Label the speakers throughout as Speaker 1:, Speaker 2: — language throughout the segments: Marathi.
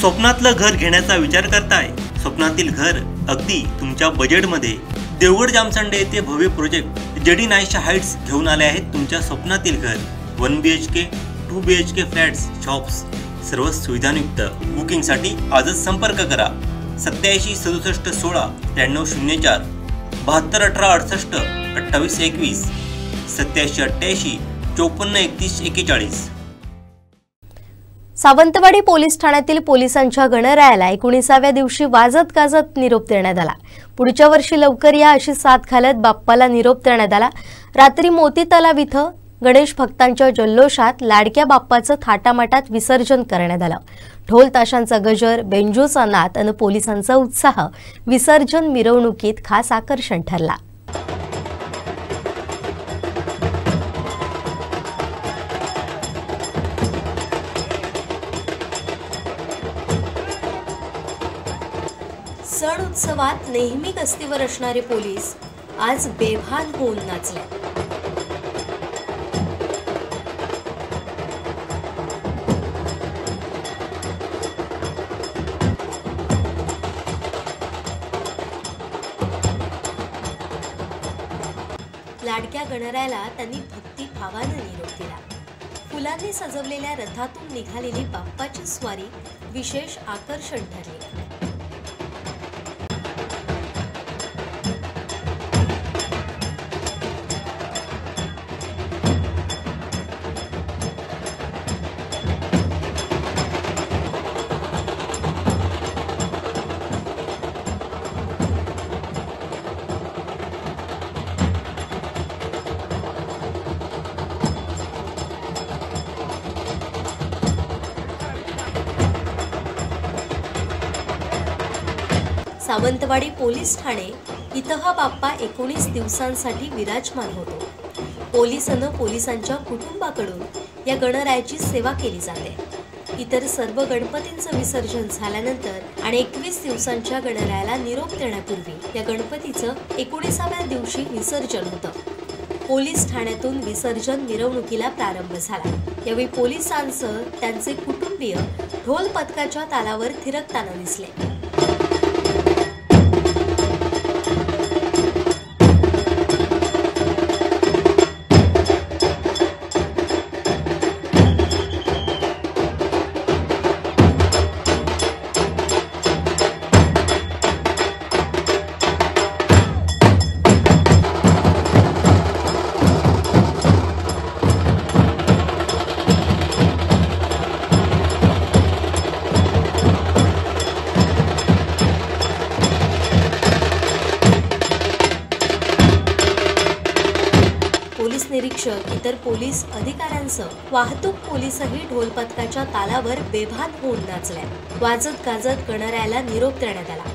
Speaker 1: स्वप्नातलं घर घेण्याचा विचार करताय? स्वप्नातील घर अगदी तुमच्या बजेटमध्ये देवगड जामसंडे येथे भव्य प्रोजेक्ट जेडी नाईशा हाइट्स घेऊन आले आहेत तुमच्या स्वप्नातील घर। 1 BHK 2 BHK फ्लॅट्स, शॉप्स सर्व सुविधांयुक्त। बुकिंगसाठी आजच संपर्क करा 87 67 16 9304 72 18 68 28 21 87 88 54 31 41।
Speaker 2: सावंतवाडी पोलीस ठाण्यातील पोलिसांच्या गणरायाला 19व्या दिवशी वाजत गाजत निरोप देण्यात आला। पुढच्या वर्षी लवकर या अशी साथ घालत बाप्पाला निरोप देण्यात आला। रात्री मोती तलाव इथं गणेश भक्तांच्या जल्लोषात लाडक्या बाप्पाचं थाटामाटात विसर्जन करण्यात आलं। ढोल ताशांचा गजर, बेंजूचा नाद आणि पोलिसांचा उत्साह विसर्जन मिरवणुकीत खास आकर्षण ठरला। सण उत्सवात नेहमी गस्तीवर असणारे पोलीस आज बेभान होऊन नाचले। लाडक्या गणरायाला त्यांनी भक्ती भावाने निरोप दिला। फुलांनी सजवलेल्या रथातून निघालेली बाप्पाची स्वारी विशेष आकर्षण ठरली। सावंतवाडी पोलीस ठाणे इथं हा बाप्पा 19 दिवसांसाठी विराजमान होतो। पोलिसांच्या कुटुंबाकडून या गणरायाची सेवा केली जाते। इतर सर्व गणपतींचं विसर्जन झाल्यानंतर आणि 21 दिवसांच्या गणरायाला निरोप देण्यापूर्वी या गणपतीचं 19व्या दिवशी विसर्जन होतं। पोलीस ठाण्यातून विसर्जन मिरवणुकीला प्रारंभ झाला। यावेळी पोलिसांसह त्यांचे कुटुंबीय ढोल पथकाच्या तालावर थिरकताना दिसले। पोलीस निरीक्षक, इतर पोलीस अधिकाऱ्यांसह वाहतूक पोलीसही ढोल पथकाच्या तालावर बेभान होऊन नाचले। वाजत गाजत गणरायाला निरोप देण्यात आला।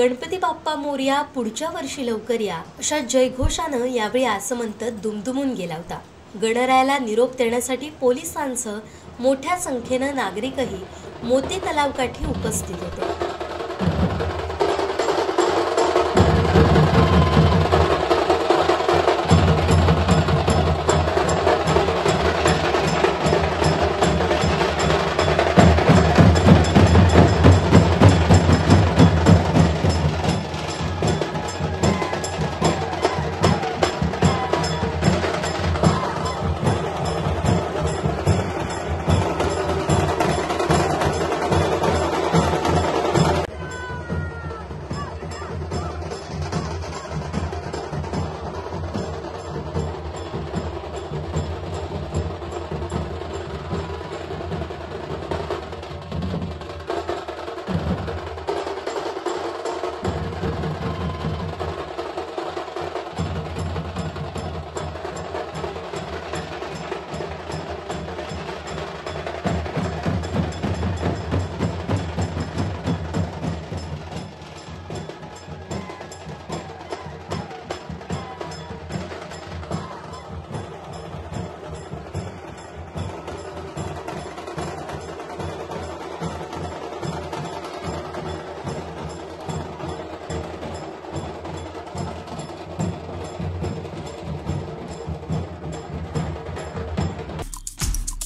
Speaker 2: गणपती बाप्पा मोरया, पुढच्या वर्षी लवकर या अशा जयघोषानं यावेळी आसमंत दुमदुमून गेला होता। गणरायाला निरोप देण्यासाठी पोलिसांसह मोठ्या संख्येनं नागरिकही मोती तलावकाठी उपस्थित होते।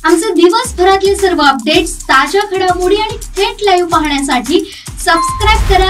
Speaker 3: आमचे दिवसभरातले सर्व अपडेट्स, ताज्या घडामोडी आणि थेट लाईव्ह पाहण्यासाठी सबस्क्राइब करा